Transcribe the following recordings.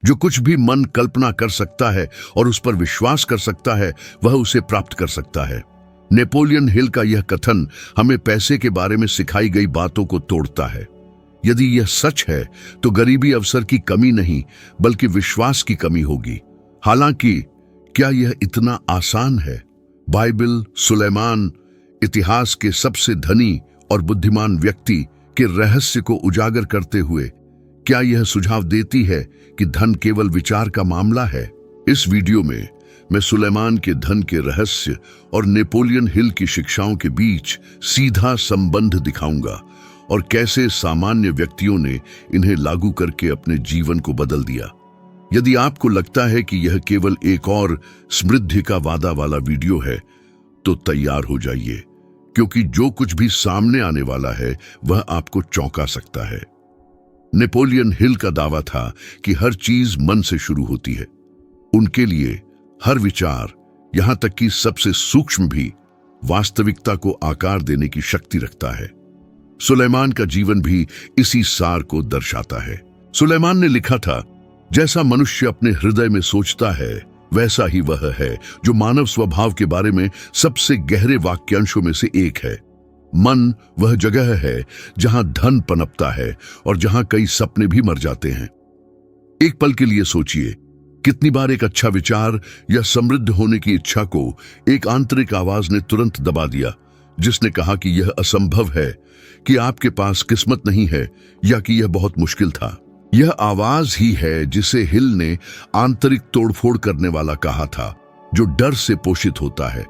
जो कुछ भी मन कल्पना कर सकता है और उस पर विश्वास कर सकता है, वह उसे प्राप्त कर सकता है। नेपोलियन हिल का यह कथन हमें पैसे के बारे में सिखाई गई बातों को तोड़ता है। यदि यह सच है तो गरीबी अवसर की कमी नहीं, बल्कि विश्वास की कमी होगी। हालांकि क्या यह इतना आसान है? बाइबल सुलेमान, इतिहास के सबसे धनी और बुद्धिमान व्यक्ति, के रहस्य को उजागर करते हुए क्या यह सुझाव देती है कि धन केवल विचार का मामला है? इस वीडियो में मैं सुलेमान के धन के रहस्य और नेपोलियन हिल की शिक्षाओं के बीच सीधा संबंध दिखाऊंगा और कैसे सामान्य व्यक्तियों ने इन्हें लागू करके अपने जीवन को बदल दिया। यदि आपको लगता है कि यह केवल एक और समृद्धि का वादा वाला वीडियो है, तो तैयार हो जाइए, क्योंकि जो कुछ भी सामने आने वाला है वह आपको चौंका सकता है। नेपोलियन हिल का दावा था कि हर चीज मन से शुरू होती है। उनके लिए हर विचार, यहां तक कि सबसे सूक्ष्म भी, वास्तविकता को आकार देने की शक्ति रखता है। सुलेमान का जीवन भी इसी सार को दर्शाता है। सुलेमान ने लिखा था, जैसा मनुष्य अपने हृदय में सोचता है वैसा ही वह है, जो मानव स्वभाव के बारे में सबसे गहरे वाक्यांशों में से एक है। मन वह जगह है जहां धन पनपता है और जहां कई सपने भी मर जाते हैं। एक पल के लिए सोचिए, कितनी बार एक अच्छा विचार या समृद्ध होने की इच्छा को एक आंतरिक आवाज ने तुरंत दबा दिया, जिसने कहा कि यह असंभव है, कि आपके पास किस्मत नहीं है, या कि यह बहुत मुश्किल था। यह आवाज ही है जिसे हिल ने आंतरिक तोड़फोड़ करने वाला कहा था, जो डर से पोषित होता है।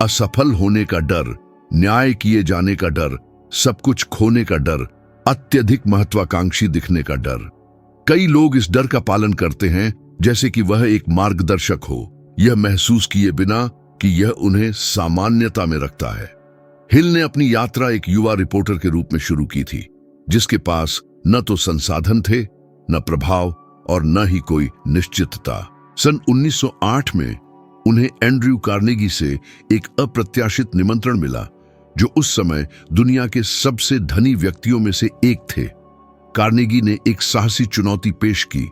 असफल होने का डर, न्याय किए जाने का डर, सब कुछ खोने का डर, अत्यधिक महत्वाकांक्षी दिखने का डर। कई लोग इस डर का पालन करते हैं जैसे कि वह एक मार्गदर्शक हो, यह महसूस किए बिना कि यह उन्हें सामान्यता में रखता है। हिल ने अपनी यात्रा एक युवा रिपोर्टर के रूप में शुरू की थी, जिसके पास न तो संसाधन थे, न प्रभाव और न ही कोई निश्चितता। सन 1908 में उन्हें एंड्रयू कार्नेगी से एक अप्रत्याशित निमंत्रण मिला, जो उस समय दुनिया के सबसे धनी व्यक्तियों में से एक थे। कार्नेगी ने एक साहसी चुनौती पेश की,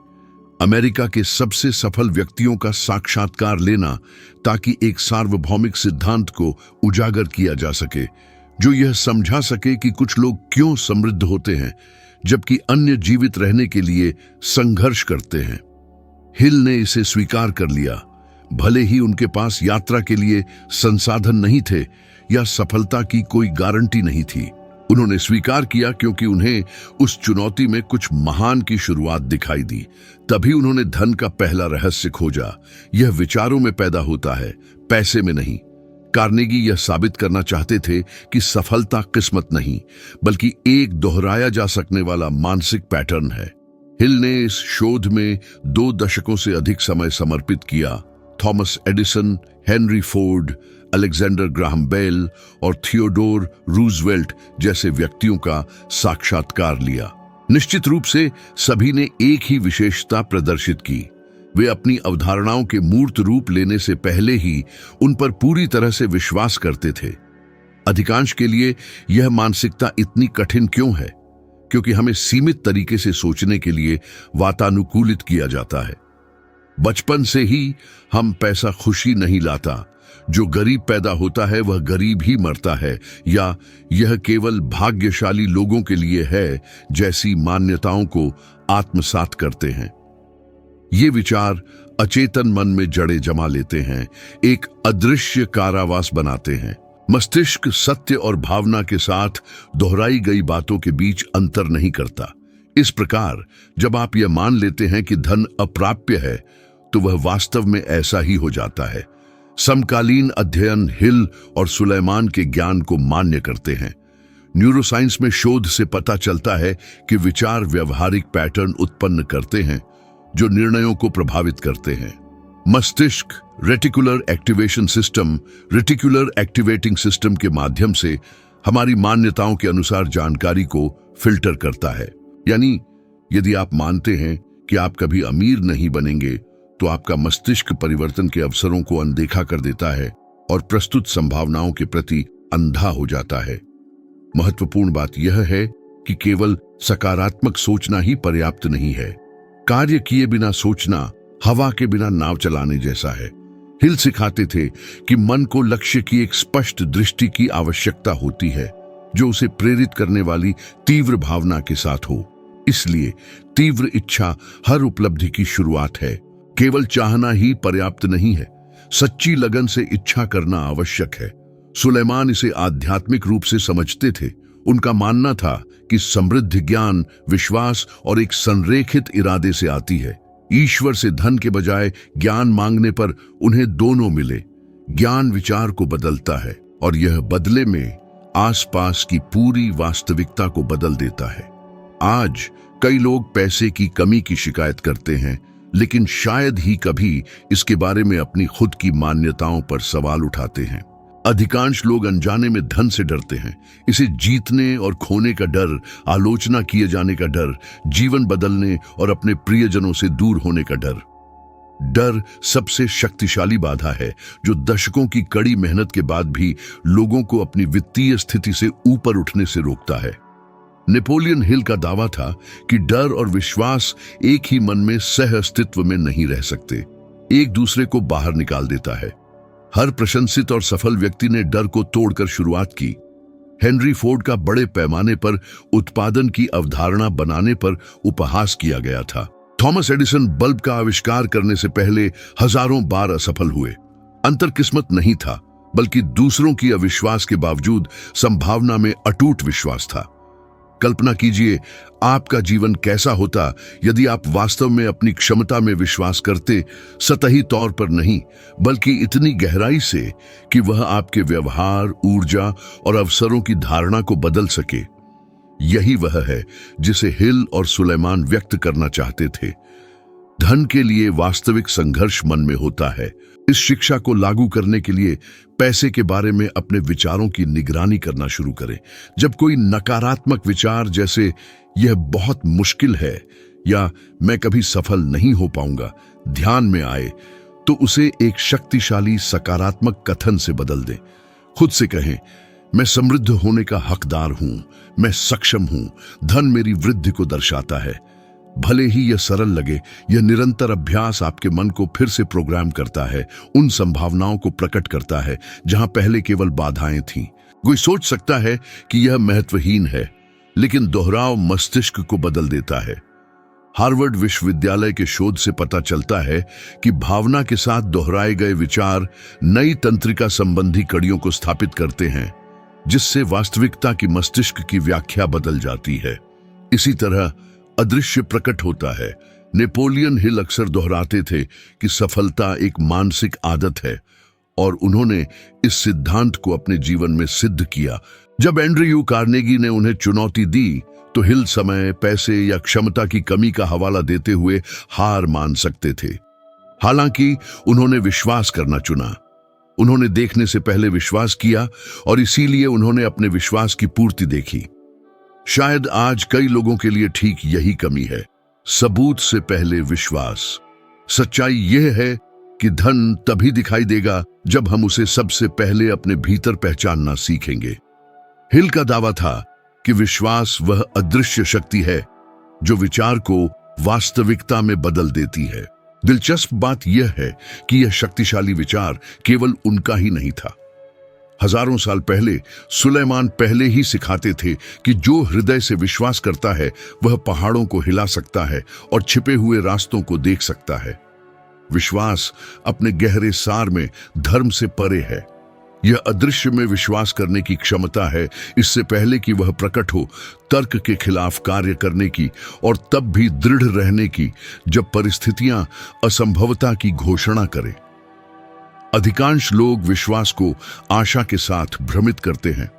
अमेरिका के सबसे सफल व्यक्तियों का साक्षात्कार लेना, ताकि एक सार्वभौमिक सिद्धांत को उजागर किया जा सके, जो यह समझा सके कि कुछ लोग क्यों समृद्ध होते हैं जबकि अन्य जीवित रहने के लिए संघर्ष करते हैं। हिल ने इसे स्वीकार कर लिया, भले ही उनके पास यात्रा के लिए संसाधन नहीं थे या सफलता की कोई गारंटी नहीं थी। उन्होंने स्वीकार किया क्योंकि उन्हें उस चुनौती में कुछ महान की शुरुआत दिखाई दी। तभी उन्होंने धन का पहला रहस्य खोजा। यह विचारों में पैदा होता है, पैसे में नहीं। कार्नेगी यह साबित करना चाहते थे कि सफलता किस्मत नहीं, बल्कि एक दोहराया जा सकने वाला मानसिक पैटर्न है। हिल ने इस शोध में 2 दशकों से अधिक समय समर्पित किया। Thomas Edison, Henry Ford, Alexander Graham Bell और थियोडोर रूजवेल्ट जैसे व्यक्तियों का साक्षात्कार लिया। निश्चित रूप से सभी ने एक ही विशेषता प्रदर्शित की, वे अपनी अवधारणाओं के मूर्त रूप लेने से पहले ही उन पर पूरी तरह से विश्वास करते थे। अधिकांश के लिए यह मानसिकता इतनी कठिन क्यों है? क्योंकि हमें सीमित तरीके से सोचने के लिए वातानुकूलित किया जाता है। बचपन से ही हम पैसा खुशी नहीं लाता, जो गरीब पैदा होता है वह गरीब ही मरता है, या यह केवल भाग्यशाली लोगों के लिए है जैसी मान्यताओं को आत्मसात करते हैं। ये विचार अचेतन मन में जड़ें जमा लेते हैं, एक अदृश्य कारावास बनाते हैं। मस्तिष्क सत्य और भावना के साथ दोहराई गई बातों के बीच अंतर नहीं करता। इस प्रकार जब आप यह मान लेते हैं कि धन अप्राप्य है, तो वह वास्तव में ऐसा ही हो जाता है। समकालीन अध्ययन हिल और सुलेमान के ज्ञान को मान्य करते हैं। न्यूरोसाइंस में शोध से पता चलता है कि विचार व्यवहारिक पैटर्न उत्पन्न करते हैं जो निर्णयों को प्रभावित करते हैं। मस्तिष्क reticular activation system, reticular activating system के माध्यम से हमारी मान्यताओं के अनुसार जानकारी को फिल्टर करता है। यानी यदि आप मानते हैं कि आप कभी अमीर नहीं बनेंगे, तो आपका मस्तिष्क परिवर्तन के अवसरों को अनदेखा कर देता है और प्रस्तुत संभावनाओं के प्रति अंधा हो जाता है। महत्वपूर्ण बात यह है कि केवल सकारात्मक सोचना ही पर्याप्त नहीं है। कार्य किए बिना सोचना हवा के बिना नाव चलाने जैसा है। हिल सिखाते थे कि मन को लक्ष्य की एक स्पष्ट दृष्टि की आवश्यकता होती है, जो उसे प्रेरित करने वाली तीव्र भावना के साथ हो। इसलिए तीव्र इच्छा हर उपलब्धि की शुरुआत है। केवल चाहना ही पर्याप्त नहीं है, सच्ची लगन से इच्छा करना आवश्यक है। सुलेमान इसे आध्यात्मिक रूप से समझते थे। उनका मानना था कि समृद्धि ज्ञान, विश्वास और एक संरेखित इरादे से आती है। ईश्वर से धन के बजाय ज्ञान मांगने पर उन्हें दोनों मिले। ज्ञान विचार को बदलता है और यह बदले में आसपास की पूरी वास्तविकता को बदल देता है। आज कई लोग पैसे की कमी की शिकायत करते हैं, लेकिन शायद ही कभी इसके बारे में अपनी खुद की मान्यताओं पर सवाल उठाते हैं। अधिकांश लोग अनजाने में धन से डरते हैं। इसे जीतने और खोने का डर, आलोचना किए जाने का डर, जीवन बदलने और अपने प्रियजनों से दूर होने का डर। डर सबसे शक्तिशाली बाधा है जो दशकों की कड़ी मेहनत के बाद भी लोगों को अपनी वित्तीय स्थिति से ऊपर उठने से रोकता है। नेपोलियन हिल का दावा था कि डर और विश्वास एक ही मन में सह अस्तित्व में नहीं रह सकते, एक दूसरे को बाहर निकाल देता है। हर प्रशंसित और सफल व्यक्ति ने डर को तोड़कर शुरुआत की। हेनरी फोर्ड का बड़े पैमाने पर उत्पादन की अवधारणा बनाने पर उपहास किया गया था। थॉमस एडिसन बल्ब का आविष्कार करने से पहले हजारों बार असफल हुए। अंतर किस्मत नहीं था, बल्कि दूसरों की अविश्वास के बावजूद संभावना में अटूट विश्वास था। कल्पना कीजिए आपका जीवन कैसा होता यदि आप वास्तव में अपनी क्षमता में विश्वास करते, सतही तौर पर नहीं, बल्कि इतनी गहराई से कि वह आपके व्यवहार, ऊर्जा और अवसरों की धारणा को बदल सके। यही वह है जिसे हिल और सुलेमान व्यक्त करना चाहते थे। धन के लिए वास्तविक संघर्ष मन में होता है। इस शिक्षा को लागू करने के लिए पैसे के बारे में अपने विचारों की निगरानी करना शुरू करें। जब कोई नकारात्मक विचार जैसे यह बहुत मुश्किल है या मैं कभी सफल नहीं हो पाऊंगा ध्यान में आए, तो उसे एक शक्तिशाली सकारात्मक कथन से बदल दें। खुद से कहें, मैं समृद्ध होने का हकदार हूं, मैं सक्षम हूं, धन मेरी वृद्धि को दर्शाता है। भले ही यह सरल लगे, यह निरंतर अभ्यास आपके मन को फिर से प्रोग्राम करता है, उन संभावनाओं को प्रकट करता है जहां पहले केवल बाधाएं थीं। कोई सोच सकता है कि यह महत्वहीन है, लेकिन दोहराव मस्तिष्क को बदल देता है। हार्वर्ड विश्वविद्यालय के शोध से पता चलता है कि भावना के साथ दोहराए गए विचार नई तंत्रिका संबंधी कड़ियों को स्थापित करते हैं, जिससे वास्तविकता की मस्तिष्क की व्याख्या बदल जाती है। इसी तरह अदृश्य प्रकट होता है। नेपोलियन हिल अक्सर दोहराते थे कि सफलता एक मानसिक आदत है, और उन्होंने इस सिद्धांत को अपने जीवन में सिद्ध किया। जब एंड्रयू कार्नेगी ने उन्हें चुनौती दी, तो हिल समय, पैसे या क्षमता की कमी का हवाला देते हुए हार मान सकते थे। हालांकि उन्होंने विश्वास करना चुना। उन्होंने देखने से पहले विश्वास किया, और इसीलिए उन्होंने अपने विश्वास की पूर्ति देखी। शायद आज कई लोगों के लिए ठीक यही कमी है, सबूत से पहले विश्वास। सच्चाई यह है कि धन तभी दिखाई देगा जब हम उसे सबसे पहले अपने भीतर पहचानना सीखेंगे। हिल का दावा था कि विश्वास वह अदृश्य शक्ति है जो विचार को वास्तविकता में बदल देती है। दिलचस्प बात यह है कि यह शक्तिशाली विचार केवल उनका ही नहीं था। हजारों साल पहले सुलेमान पहले ही सिखाते थे कि जो हृदय से विश्वास करता है वह पहाड़ों को हिला सकता है और छिपे हुए रास्तों को देख सकता है। विश्वास अपने गहरे सार में धर्म से परे है। यह अदृश्य में विश्वास करने की क्षमता है, इससे पहले कि वह प्रकट हो, तर्क के खिलाफ कार्य करने की, और तब भी दृढ़ रहने की जब परिस्थितियां असंभवता की घोषणा करें। अधिकांश लोग विश्वास को आशा के साथ भ्रमित करते हैं।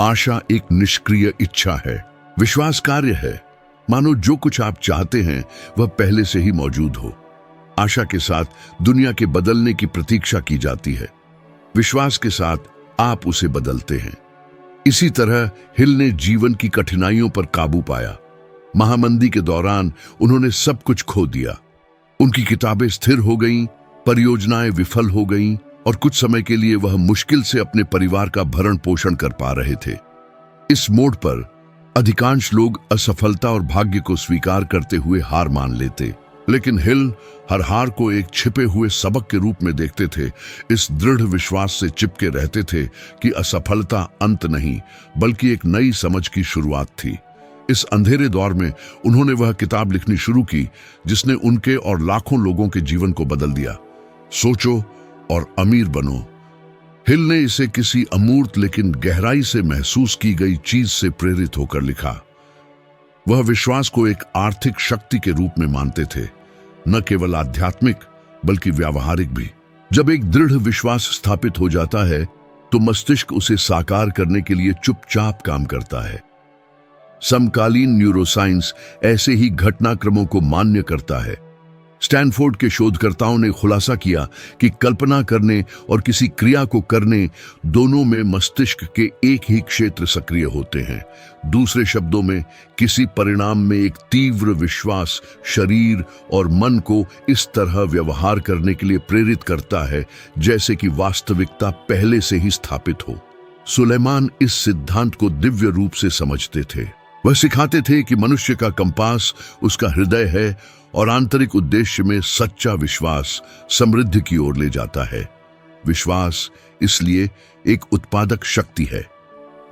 आशा एक निष्क्रिय इच्छा है, विश्वास कार्य है। मानो जो कुछ आप चाहते हैं वह पहले से ही मौजूद हो। आशा के साथ दुनिया के बदलने की प्रतीक्षा की जाती है, विश्वास के साथ आप उसे बदलते हैं। इसी तरह हिल ने जीवन की कठिनाइयों पर काबू पाया। महामंदी के दौरान उन्होंने सब कुछ खो दिया। उनकी किताबें स्थिर हो गईं, परियोजनाएं विफल हो गईं, और कुछ समय के लिए वह मुश्किल से अपने परिवार का भरण पोषण कर पा रहे थे। इस मोड़ पर अधिकांश लोग असफलता और भाग्य को स्वीकार करते हुए हार मान लेते, लेकिन हिल हर हार को एक छिपे हुए सबक के रूप में देखते थे। इस दृढ़ विश्वास से चिपके रहते थे कि असफलता अंत नहीं, बल्कि एक नई समझ की शुरुआत थी। इस अंधेरे दौर में उन्होंने वह किताब लिखनी शुरू की जिसने उनके और लाखों लोगों के जीवन को बदल दिया, सोचो और अमीर बनो। हिल ने इसे किसी अमूर्त लेकिन गहराई से महसूस की गई चीज से प्रेरित होकर लिखा। वह विश्वास को एक आर्थिक शक्ति के रूप में मानते थे, न केवल आध्यात्मिक बल्कि व्यावहारिक भी। जब एक दृढ़ विश्वास स्थापित हो जाता है तो मस्तिष्क उसे साकार करने के लिए चुपचाप काम करता है। समकालीन न्यूरोसाइंस ऐसे ही घटनाक्रमों को मान्य करता है। स्टैनफोर्ड के शोधकर्ताओं ने खुलासा किया कि कल्पना करने और किसी क्रिया को करने दोनों में मस्तिष्क के एक ही क्षेत्र सक्रिय होते हैं। दूसरे शब्दों में, किसी परिणाम में एक तीव्र विश्वास शरीर और मन को इस तरह व्यवहार करने के लिए प्रेरित करता है जैसे कि वास्तविकता पहले से ही स्थापित हो। सुलेमान इस सिद्धांत को दिव्य रूप से समझते थे। वह सिखाते थे कि मनुष्य का कंपास उसका हृदय है और आंतरिक उद्देश्य में सच्चा विश्वास समृद्धि की ओर ले जाता है। विश्वास इसलिए एक उत्पादक शक्ति है।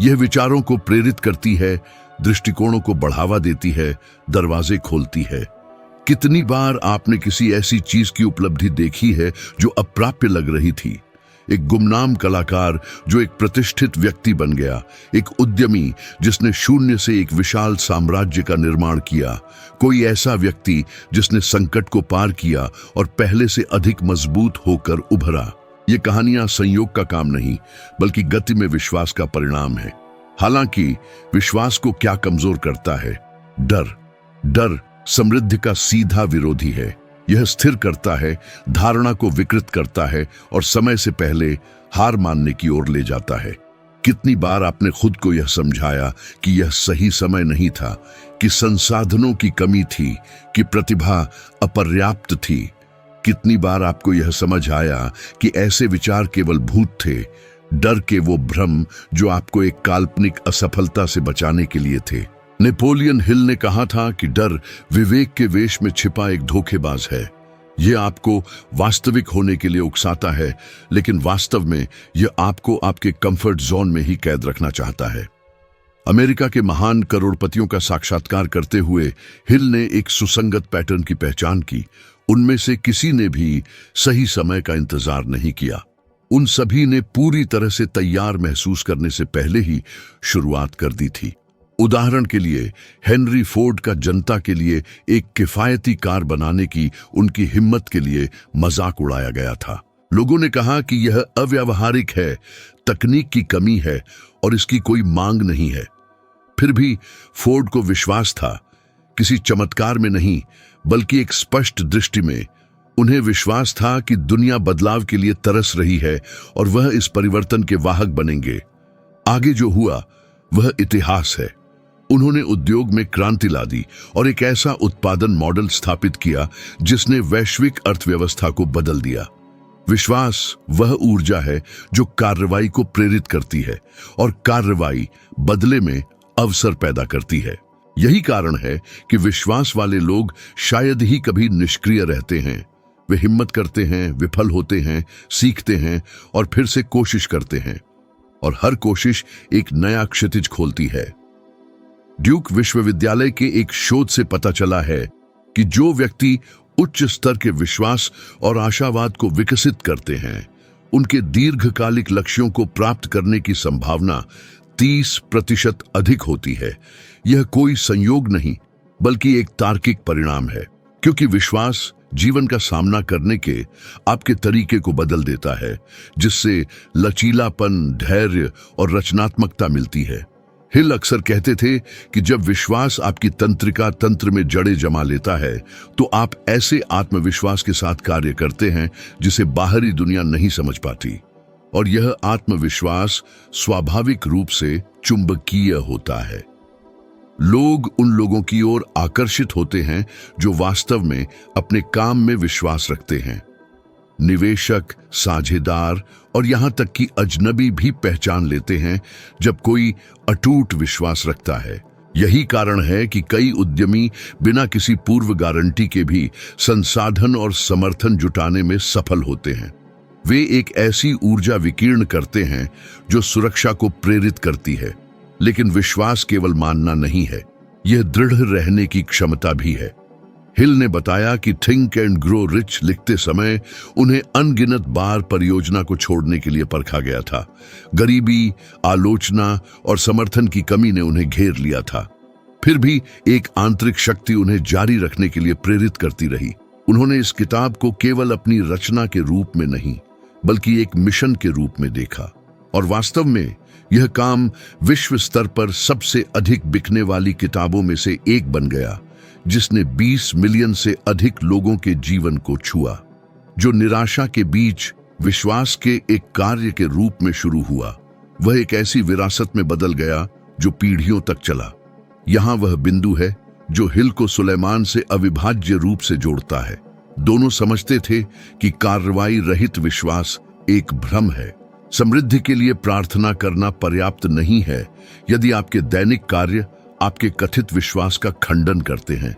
यह विचारों को प्रेरित करती है, दृष्टिकोणों को बढ़ावा देती है, दरवाजे खोलती है। कितनी बार आपने किसी ऐसी चीज की उपलब्धि देखी है जो अप्राप्य लग रही थी? एक गुमनाम कलाकार जो एक प्रतिष्ठित व्यक्ति बन गया, एक उद्यमी जिसने शून्य से एक विशाल साम्राज्य का निर्माण किया, कोई ऐसा व्यक्ति जिसने संकट को पार किया और पहले से अधिक मजबूत होकर उभरा। ये कहानियां संयोग का काम नहीं, बल्कि गति में विश्वास का परिणाम है। हालांकि विश्वास को क्या कमजोर करता है? डर समृद्धि का सीधा विरोधी है। यह स्थिर करता है, धारणा को विकृत करता है और समय से पहले हार मानने की ओर ले जाता है। कितनी बार आपने खुद को यह समझाया कि यह सही समय नहीं था, कि संसाधनों की कमी थी, कि प्रतिभा अपर्याप्त थी? कितनी बार आपको यह समझ आया कि ऐसे विचार केवल भूत थे, डर के वो भ्रम जो आपको एक काल्पनिक असफलता से बचाने के लिए थे? नेपोलियन हिल ने कहा था कि डर विवेक के वेश में छिपा एक धोखेबाज है। यह आपको वास्तविक होने के लिए उकसाता है, लेकिन वास्तव में यह आपको आपके कंफर्ट जोन में ही कैद रखना चाहता है। अमेरिका के महान करोड़पतियों का साक्षात्कार करते हुए हिल ने एक सुसंगत पैटर्न की पहचान की। उनमें से किसी ने भी सही समय का इंतजार नहीं किया। उन सभी ने पूरी तरह से तैयार महसूस करने से पहले ही शुरुआत कर दी थी। उदाहरण के लिए, हेनरी फोर्ड का जनता के लिए एक किफायती कार बनाने की उनकी हिम्मत के लिए मजाक उड़ाया गया था। लोगों ने कहा कि यह अव्यावहारिक है, तकनीक की कमी है और इसकी कोई मांग नहीं है। फिर भी फोर्ड को विश्वास था, किसी चमत्कार में नहीं, बल्कि एक स्पष्ट दृष्टि में। उन्हें विश्वास था कि दुनिया बदलाव के लिए तरस रही है और वह इस परिवर्तन के वाहक बनेंगे। आगे जो हुआ वह इतिहास है। उन्होंने उद्योग में क्रांति ला दी और एक ऐसा उत्पादन मॉडल स्थापित किया जिसने वैश्विक अर्थव्यवस्था को बदल दिया। विश्वास वह ऊर्जा है जो कार्रवाई को प्रेरित करती है और कार्रवाई बदले में अवसर पैदा करती है। यही कारण है कि विश्वास वाले लोग शायद ही कभी निष्क्रिय रहते हैं। वे हिम्मत करते हैं, विफल होते हैं, सीखते हैं और फिर से कोशिश करते हैं, और हर कोशिश एक नया क्षितिज खोलती है। ड्यूक विश्वविद्यालय के एक शोध से पता चला है कि जो व्यक्ति उच्च स्तर के विश्वास और आशावाद को विकसित करते हैं, उनके दीर्घकालिक लक्ष्यों को प्राप्त करने की संभावना 30% अधिक होती है। यह कोई संयोग नहीं, बल्कि एक तार्किक परिणाम है, क्योंकि विश्वास जीवन का सामना करने के आपके तरीके को बदल देता है, जिससे लचीलापन, धैर्य और रचनात्मकता मिलती है। हिल अक्सर कहते थे कि जब विश्वास आपकी तंत्रिका तंत्र में जड़ें जमा लेता है, तो आप ऐसे आत्मविश्वास के साथ कार्य करते हैं जिसे बाहरी दुनिया नहीं समझ पाती, और यह आत्मविश्वास स्वाभाविक रूप से चुंबकीय होता है। लोग उन लोगों की ओर आकर्षित होते हैं जो वास्तव में अपने काम में विश्वास रखते हैं। निवेशक, साझेदार और यहां तक कि अजनबी भी पहचान लेते हैं जब कोई अटूट विश्वास रखता है। यही कारण है कि कई उद्यमी बिना किसी पूर्व गारंटी के भी संसाधन और समर्थन जुटाने में सफल होते हैं। वे एक ऐसी ऊर्जा विकीर्ण करते हैं जो सुरक्षा को प्रेरित करती है, लेकिन विश्वास केवल मानना नहीं है, यह दृढ़ रहने की क्षमता भी है। हिल ने बताया कि थिंक एंड ग्रो रिच लिखते समय उन्हें अनगिनत बार परियोजना को छोड़ने के लिए परखा गया था। गरीबी, आलोचना और समर्थन की कमी ने उन्हें घेर लिया था। फिर भी एक आंतरिक शक्ति उन्हें जारी रखने के लिए प्रेरित करती रही। उन्होंने इस किताब को केवल अपनी रचना के रूप में नहीं, बल्कि एक मिशन के रूप में देखा, और वास्तव में यह काम विश्व स्तर पर सबसे अधिक बिकने वाली किताबों में से एक बन गया, जिसने 20 मिलियन से अधिक लोगों के जीवन को छुआ। जो निराशा के बीच विश्वास के एक कार्य के रूप में शुरू हुआ, वह एक ऐसी विरासत में बदल गया जो पीढ़ियों तक चला। यहां वह बिंदु है जो हिल को सुलेमान से अविभाज्य रूप से जोड़ता है। दोनों समझते थे कि कार्रवाई रहित विश्वास एक भ्रम है। समृद्धि के लिए प्रार्थना करना पर्याप्त नहीं है यदि आपके दैनिक कार्य आपके कथित विश्वास का खंडन करते हैं।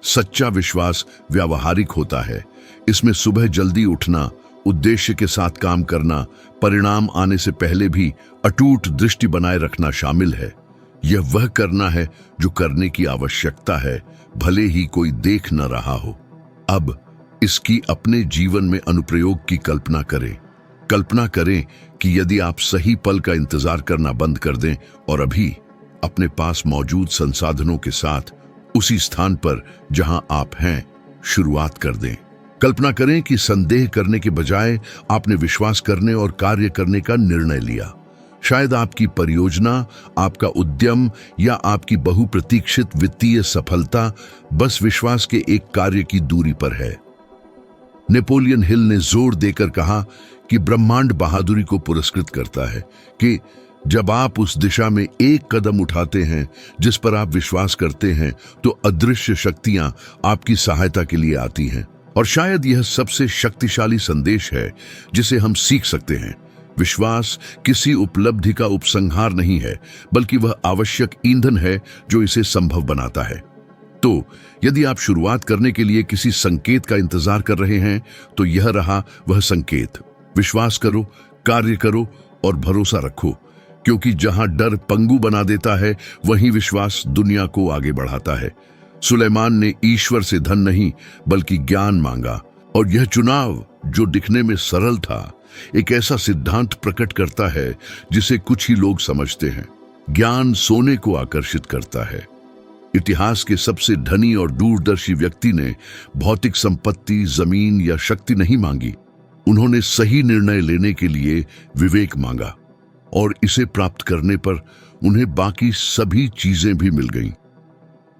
सच्चा विश्वास व्यावहारिक होता है। इसमें सुबह जल्दी उठना, उद्देश्य के साथ काम करना, परिणाम आने से पहले भी अटूट दृष्टि बनाए रखना शामिल है। यह वह करना है जो करने की आवश्यकता है, भले ही कोई देख न रहा हो। अब इसकी अपने जीवन में अनुप्रयोग की कल्पना करें। कल्पना करें कि यदि आप सही पल का इंतजार करना बंद कर दें और अभी अपने पास मौजूद संसाधनों के साथ उसी स्थान पर जहां आप हैं शुरुआत कर दें। कल्पना करें कि संदेह करने के बजाय आपने विश्वास करने और कार्य करने का निर्णय लिया। शायद आपकी परियोजना, आपका उद्यम या आपकी बहुप्रतीक्षित वित्तीय सफलता बस विश्वास के एक कार्य की दूरी पर है। नेपोलियन हिल ने जोर देकर कहा कि ब्रह्मांड बहादुरी को पुरस्कृत करता है कि जब आप उस दिशा में एक कदम उठाते हैं जिस पर आप विश्वास करते हैं, तो अदृश्य शक्तियां आपकी सहायता के लिए आती हैं। और शायद यह सबसे शक्तिशाली संदेश है जिसे हम सीख सकते हैं। विश्वास किसी उपलब्धि का उपसंहार नहीं है, बल्कि वह आवश्यक ईंधन है जो इसे संभव बनाता है। तो यदि आप शुरुआत करने के लिए किसी संकेत का इंतजार कर रहे हैं, तो यह रहा वह संकेत। विश्वास करो, कार्य करो और भरोसा रखो, क्योंकि जहां डर पंगु बना देता है, वहीं विश्वास दुनिया को आगे बढ़ाता है। सुलेमान ने ईश्वर से धन नहीं बल्कि ज्ञान मांगा, और यह चुनाव जो दिखने में सरल था, एक ऐसा सिद्धांत प्रकट करता है जिसे कुछ ही लोग समझते हैं। ज्ञान सोने को आकर्षित करता है। इतिहास के सबसे धनी और दूरदर्शी व्यक्ति ने भौतिक संपत्ति, जमीन या शक्ति नहीं मांगी। उन्होंने सही निर्णय लेने के लिए विवेक मांगा, और इसे प्राप्त करने पर उन्हें बाकी सभी चीजें भी मिल गईं।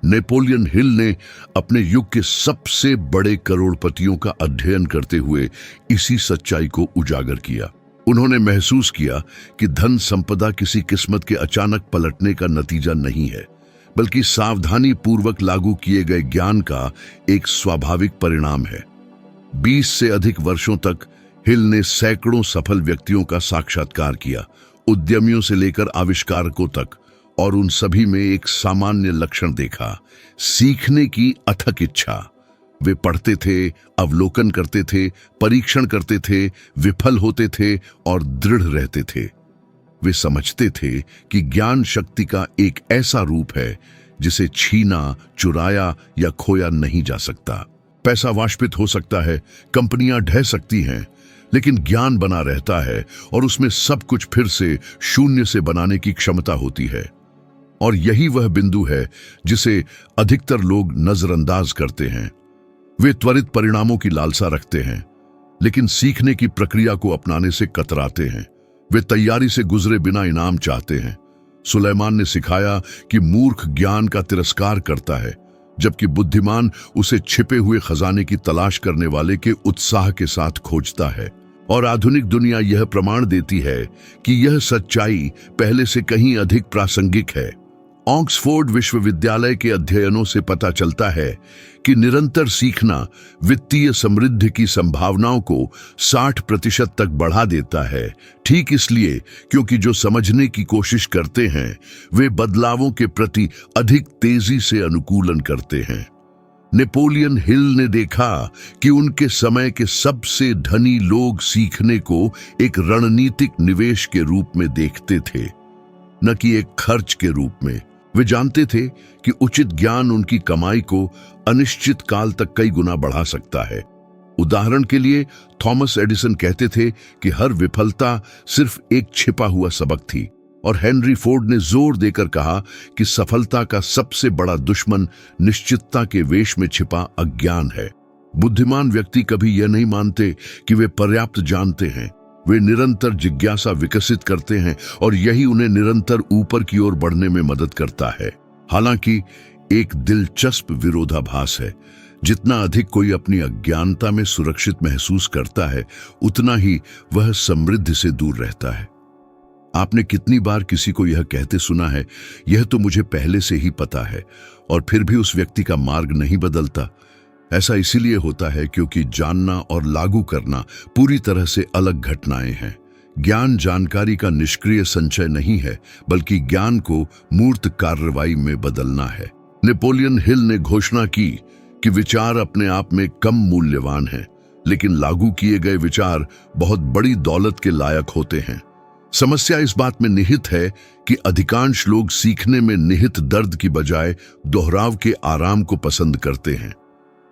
नेपोलियन हिल ने अपने युग के सबसे बड़े करोड़पतियों का अध्ययन करते हुए इसी सच्चाई को उजागर किया। उन्होंने महसूस किया कि धन संपदा किसी किस्मत के अचानक पलटने का नतीजा नहीं है, बल्कि सावधानी पूर्वक लागू किए गए ज्ञान का एक स्वाभाविक परिणाम है। 20 से अधिक वर्षों तक हिल ने सैकड़ों सफल व्यक्तियों का साक्षात्कार किया, उद्यमियों से लेकर आविष्कारकों तक, और उन सभी में एक सामान्य लक्षण देखा: सीखने की अथक इच्छा। वे पढ़ते थे, अवलोकन करते थे, परीक्षण करते थे, विफल होते थे और दृढ़ रहते थे। वे समझते थे कि ज्ञान शक्ति का एक ऐसा रूप है जिसे छीना, चुराया या खोया नहीं जा सकता। पैसा वाष्पित हो सकता है, कंपनियां ढह सकती हैं, लेकिन ज्ञान बना रहता है और उसमें सब कुछ फिर से शून्य से बनाने की क्षमता होती है। और यही वह बिंदु है जिसे अधिकतर लोग नजरअंदाज करते हैं। वे त्वरित परिणामों की लालसा रखते हैं, लेकिन सीखने की प्रक्रिया को अपनाने से कतराते हैं। वे तैयारी से गुजरे बिना इनाम चाहते हैं। सुलेमान ने सिखाया कि मूर्ख ज्ञान का तिरस्कार करता है, जबकि बुद्धिमान उसे छिपे हुए खजाने की तलाश करने वाले के उत्साह के साथ खोजता है। और आधुनिक दुनिया यह प्रमाण देती है कि यह सच्चाई पहले से कहीं अधिक प्रासंगिक है। ऑक्सफोर्ड विश्वविद्यालय के अध्ययनों से पता चलता है कि निरंतर सीखना वित्तीय समृद्धि की संभावनाओं को 60% तक बढ़ा देता है। ठीक इसलिए क्योंकि जो समझने की कोशिश करते हैं वे बदलावों के प्रति अधिक तेजी से अनुकूलन करते हैं। नेपोलियन हिल ने देखा कि उनके समय के सबसे धनी लोग सीखने को एक रणनीतिक निवेश के रूप में देखते थे, न कि एक खर्च के रूप में। वे जानते थे कि उचित ज्ञान उनकी कमाई को अनिश्चित काल तक कई गुना बढ़ा सकता है। उदाहरण के लिए थॉमस एडिसन कहते थे कि हर विफलता सिर्फ एक छिपा हुआ सबक थी, और हेनरी फोर्ड ने जोर देकर कहा कि सफलता का सबसे बड़ा दुश्मन निश्चितता के वेश में छिपा अज्ञान है। बुद्धिमान व्यक्ति कभी यह नहीं मानते कि वे पर्याप्त जानते हैं। वे निरंतर जिज्ञासा विकसित करते हैं और यही उन्हें निरंतर ऊपर की ओर बढ़ने में मदद करता है। हालांकि एक दिलचस्प विरोधाभास है। जितना अधिक कोई अपनी अज्ञानता में सुरक्षित महसूस करता है, उतना ही वह समृद्धि से दूर रहता है। आपने कितनी बार किसी को यह कहते सुना है, यह तो मुझे पहले से ही पता है, और फिर भी उस व्यक्ति का मार्ग नहीं बदलता? ऐसा इसीलिए होता है क्योंकि जानना और लागू करना पूरी तरह से अलग घटनाएं हैं। ज्ञान जानकारी का निष्क्रिय संचय नहीं है, बल्कि ज्ञान को मूर्त कार्रवाई में बदलना है। नेपोलियन हिल ने घोषणा की कि विचार अपने आप में कम मूल्यवान हैं, लेकिन लागू किए गए विचार बहुत बड़ी दौलत के लायक होते हैं। समस्या इस बात में निहित है कि अधिकांश लोग सीखने में निहित दर्द की बजाय दोहराव के आराम को पसंद करते हैं।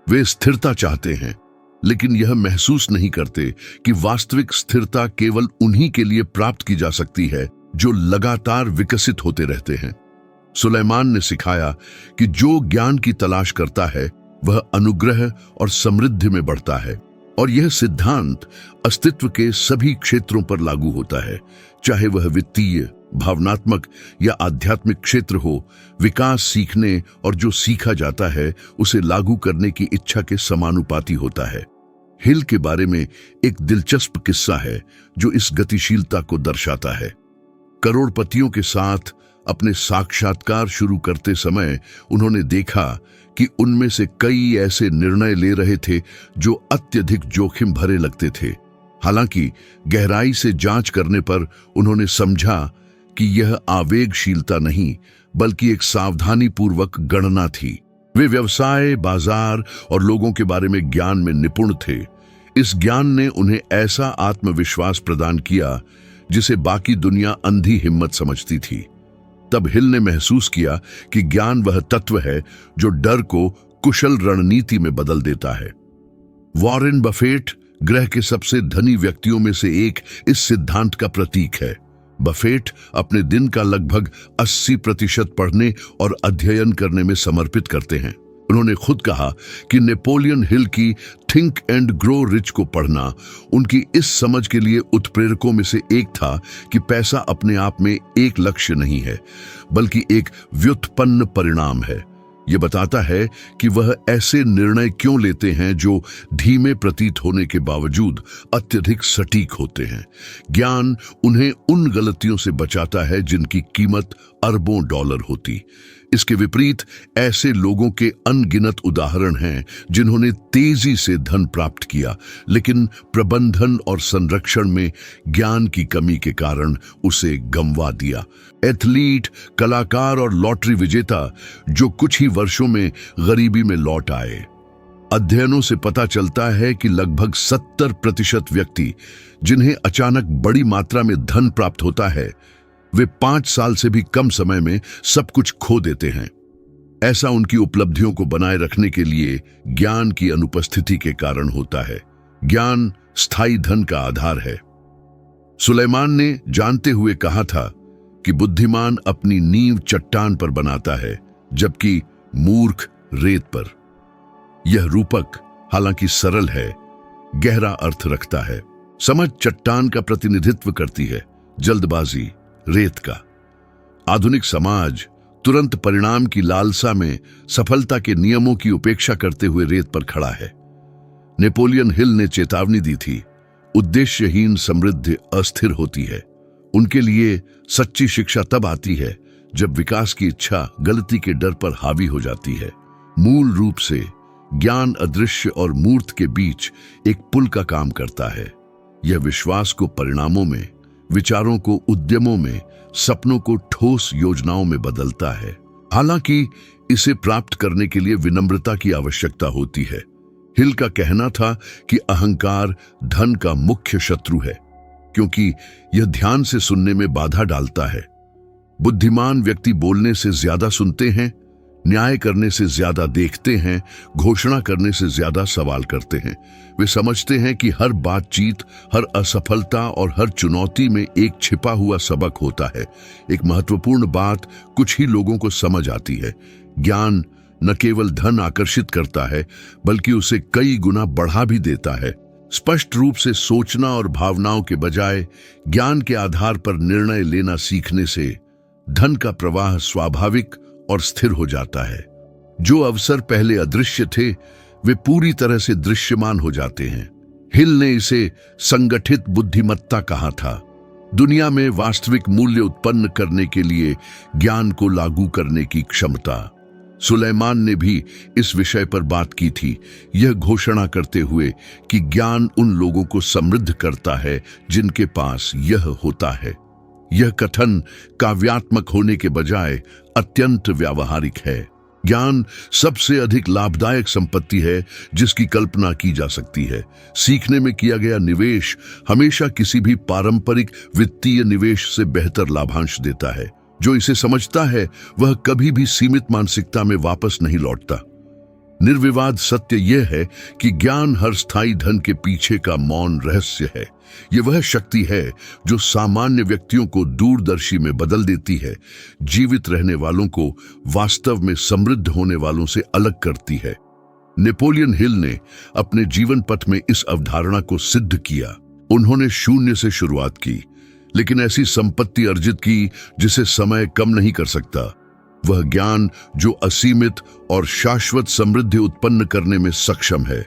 वे स्थिरता चाहते हैं, लेकिन यह महसूस नहीं करते कि वास्तविक स्थिरता केवल उन्हीं के लिए प्राप्त की जा सकती है जो लगातार विकसित होते रहते हैं। सुलेमान ने सिखाया कि जो ज्ञान की तलाश करता है वह अनुग्रह और समृद्धि में बढ़ता है, और यह सिद्धांत अस्तित्व के सभी क्षेत्रों पर लागू होता है, चाहे वह वित्तीय, भावनात्मक या आध्यात्मिक क्षेत्र हो। विकास सीखने और जो सीखा जाता है उसे लागू करने की इच्छा के समानुपाती होता है। हिल के बारे में एक दिलचस्प किस्सा है जो इस गतिशीलता को दर्शाता है। करोड़पतियों के साथ अपने साक्षात्कार शुरू करते समय उन्होंने देखा कि उनमें से कई ऐसे निर्णय ले रहे थे जो अत्यधिक जोखिम भरे लगते थे। हालांकि गहराई से जांच करने पर उन्होंने समझा कि यह आवेगशीलता नहीं, बल्कि एक सावधानीपूर्वक गणना थी। वे व्यवसाय, बाजार और लोगों के बारे में ज्ञान में निपुण थे। इस ज्ञान ने उन्हें ऐसा आत्मविश्वास प्रदान किया जिसे बाकी दुनिया अंधी हिम्मत समझती थी। तब हिल ने महसूस किया कि ज्ञान वह तत्व है जो डर को कुशल रणनीति में बदल देता है। वॉरेन बफेट ग्रह के सबसे धनी व्यक्तियों में से एक इस सिद्धांत का प्रतीक है। बफेट अपने दिन का लगभग 80% पढ़ने और अध्ययन करने में समर्पित करते हैं। उन्होंने खुद कहा कि नेपोलियन हिल की थिंक एंड ग्रो रिच को पढ़ना उनकी इस समझ के लिए उत्प्रेरकों में से एक था कि पैसा अपने आप में एक लक्ष्य नहीं है, बल्कि एक व्युत्पन्न परिणाम है। यह बताता है कि वह ऐसे निर्णय क्यों लेते हैं जो धीमे प्रतीत होने के बावजूद अत्यधिक सटीक होते हैं। ज्ञान उन्हें उन गलतियों से बचाता है जिनकी कीमत अरबों डॉलर होती। इसके विपरीत ऐसे लोगों के अनगिनत उदाहरण हैं जिन्होंने तेजी से धन प्राप्त किया, लेकिन प्रबंधन और संरक्षण में ज्ञान की कमी के कारण उसे गंवा दिया। एथलीट, कलाकार और लॉटरी विजेता जो कुछ ही वर्षों में गरीबी में लौट आए। अध्ययनों से पता चलता है कि लगभग 70% व्यक्ति जिन्हें अचानक बड़ी मात्रा में धन प्राप्त होता है, वे 5 साल से भी कम समय में सब कुछ खो देते हैं। ऐसा उनकी उपलब्धियों को बनाए रखने के लिए ज्ञान की अनुपस्थिति के कारण होता है। ज्ञान स्थायी धन का आधार है। सुलेमान ने जानते हुए कहा था कि बुद्धिमान अपनी नींव चट्टान पर बनाता है, जबकि मूर्ख रेत पर। यह रूपक हालांकि सरल है, गहरा अर्थ रखता है। समझ चट्टान का प्रतिनिधित्व करती है, जल्दबाजी रेत का। आधुनिक समाज तुरंत परिणाम की लालसा में सफलता के नियमों की उपेक्षा करते हुए रेत पर खड़ा है। नेपोलियन हिल ने चेतावनी दी थी, उद्देश्यहीन समृद्धि अस्थिर होती है। उनके लिए सच्ची शिक्षा तब आती है जब विकास की इच्छा गलती के डर पर हावी हो जाती है। मूल रूप से ज्ञान अदृश्य और मूर्त के बीच एक पुल का काम करता है। यह विश्वास को परिणामों में, विचारों को उद्यमों में, सपनों को ठोस योजनाओं में बदलता है। हालांकि इसे प्राप्त करने के लिए विनम्रता की आवश्यकता होती है। हिल का कहना था कि अहंकार धन का मुख्य शत्रु है, क्योंकि यह ध्यान से सुनने में बाधा डालता है। बुद्धिमान व्यक्ति बोलने से ज्यादा सुनते हैं, न्याय करने से ज्यादा देखते हैं, घोषणा करने से ज्यादा सवाल करते हैं। वे समझते हैं कि हर बातचीत, हर असफलता और हर चुनौती में एक छिपा हुआ सबक होता है। एक महत्वपूर्ण बात कुछ ही लोगों को समझ आती है। ज्ञान न केवल धन आकर्षित करता है, बल्कि उसे कई गुना बढ़ा भी देता है। स्पष्ट रूप से सोचना और भावनाओं के बजाय ज्ञान के आधार पर निर्णय लेना सीखने से धन का प्रवाह स्वाभाविक और स्थिर हो जाता है। जो अवसर पहले अदृश्य थे, वे पूरी तरह से दृश्यमान हो जाते हैं। हिल ने इसे संगठित बुद्धिमत्ता कहा था। दुनिया में वास्तविक मूल्य उत्पन्न करने के लिए ज्ञान को लागू करने की क्षमता। सुलेमान ने भी इस विषय पर बात की थी, यह घोषणा करते हुए कि ज्ञान उन लोगों को समृद्ध करता है जिनके पास यह होता है। यह कथन काव्यात्मक होने के बजाय अत्यंत व्यावहारिक है। ज्ञान सबसे अधिक लाभदायक संपत्ति है जिसकी कल्पना की जा सकती है। सीखने में किया गया निवेश हमेशा किसी भी पारंपरिक वित्तीय निवेश से बेहतर लाभांश देता है। जो इसे समझता है वह कभी भी सीमित मानसिकता में वापस नहीं लौटता। निर्विवाद सत्य यह है कि ज्ञान हर स्थायी धन के पीछे का मौन रहस्य है। यह वह शक्ति है जो सामान्य व्यक्तियों को दूरदर्शी में बदल देती है, जीवित रहने वालों को वास्तव में समृद्ध होने वालों से अलग करती है। नेपोलियन हिल ने अपने जीवन पथ में इस अवधारणा को सिद्ध किया। उन्होंने शून्य से शुरुआत की, लेकिन ऐसी संपत्ति अर्जित की जिसे समय कम नहीं कर सकता। वह ज्ञान जो असीमित और शाश्वत समृद्धि उत्पन्न करने में सक्षम है,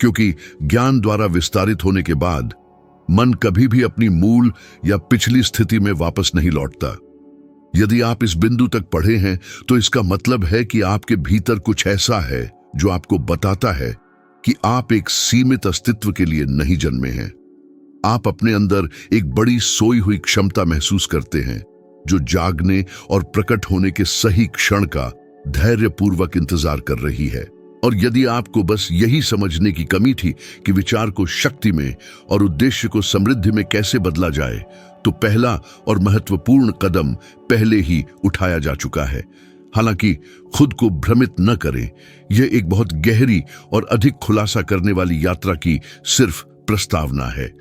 क्योंकि ज्ञान द्वारा विस्तारित होने के बाद मन कभी भी अपनी मूल या पिछली स्थिति में वापस नहीं लौटता। यदि आप इस बिंदु तक पढ़े हैं तो इसका मतलब है कि आपके भीतर कुछ ऐसा है जो आपको बताता है कि आप एक सीमित अस्तित्व के लिए नहीं जन्मे हैं। आप अपने अंदर एक बड़ी सोई हुई क्षमता महसूस करते हैं जो जागने और प्रकट होने के सही क्षण का धैर्यपूर्वक इंतजार कर रही है। और यदि आपको बस यही समझने की कमी थी कि विचार को शक्ति में और उद्देश्य को समृद्धि में कैसे बदला जाए, तो पहला और महत्वपूर्ण कदम पहले ही उठाया जा चुका है। हालांकि खुद को भ्रमित न करें, यह एक बहुत गहरी और अधिक खुलासा करने वाली यात्रा की सिर्फ प्रस्तावना है।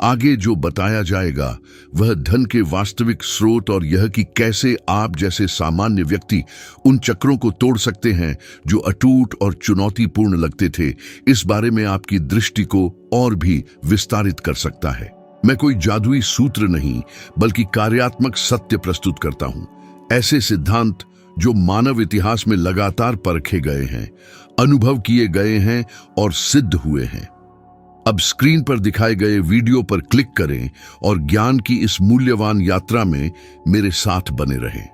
आगे जो बताया जाएगा वह धन के वास्तविक स्रोत और यह कि कैसे आप जैसे सामान्य व्यक्ति उन चक्रों को तोड़ सकते हैं जो अटूट और चुनौतीपूर्ण लगते थे। इस बारे में आपकी दृष्टि को और भी विस्तारित कर सकता है। मैं कोई जादुई सूत्र नहीं, बल्कि कार्यात्मक सत्य प्रस्तुत करता हूं। ऐसे सिद्धांत जो मानव इतिहास में लगातार परखे गए हैं, अनुभव किए गए हैं और सिद्ध हुए हैं। अब स्क्रीन पर दिखाए गए वीडियो पर क्लिक करें और ज्ञान की इस मूल्यवान यात्रा में मेरे साथ बने रहें।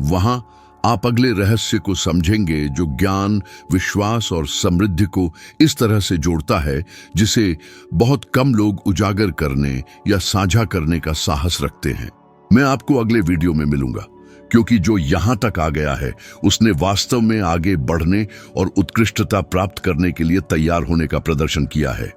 वहां आप अगले रहस्य को समझेंगे जो ज्ञान, विश्वास और समृद्धि को इस तरह से जोड़ता है जिसे बहुत कम लोग उजागर करने या साझा करने का साहस रखते हैं। मैं आपको अगले वीडियो में मिलूंगा, क्योंकि जो यहां तक आ गया है उसने वास्तव में आगे बढ़ने और उत्कृष्टता प्राप्त करने के लिए तैयार होने का प्रदर्शन किया है।